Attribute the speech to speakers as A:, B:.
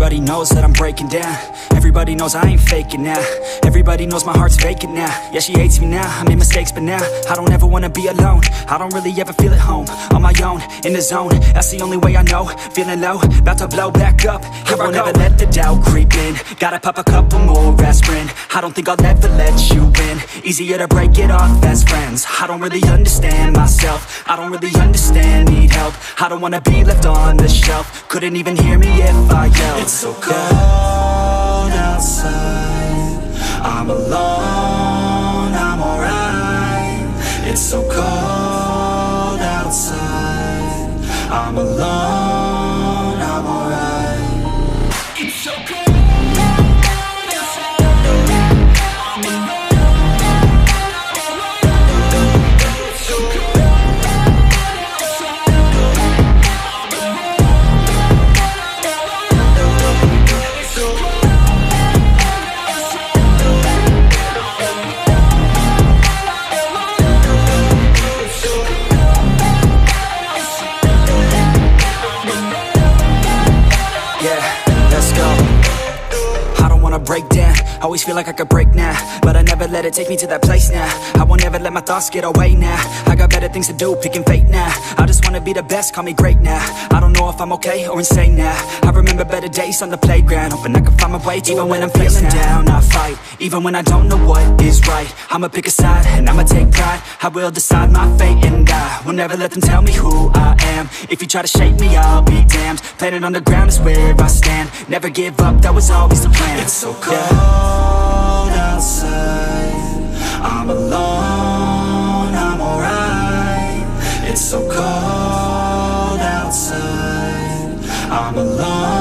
A: Everybody knows that I'm breaking down. Everybody knows I ain't faking now. Everybody knows my heart's vacant now. Yeah, she hates me now, I made mistakes, but now I don't ever wanna be alone. I don't really ever feel at home. On my own, in the zone, that's the only way I know. Feeling low, about to blow back up. Here I won't ever let the doubt creep in. Gotta pop a couple more aspirin. I don't think I'll ever let you in. Easier to break it off as friends. I don't really understand myself. I don't really understand, need help. I don't wanna be left on the shelf. Couldn't even hear me if I yelled. It's so cold outside, I'm alone, I'm alright. It's so cold outside, I'm alone, I'm alright. It's so cold. Break down, always feel like I could break now, but I never let it take me to that place now. I won't ever let my thoughts get away now. I got better things to do, picking fate now. I just wanna be the best, call me great now. I don't know if I'm okay or insane now. I remember better days on the playground, hoping I can find my way to even when I'm feeling down, I fight. Even when I don't know what is right, I'ma pick a side and I'ma take pride. I will decide my fate and I will never let them tell me who I am. If you try to shape me, I'll be damned. Planet on the ground is where I stand. Never give up, that was always the plan. It's so cold outside, I'm alone, I'm alright. It's so cold outside, I'm alone.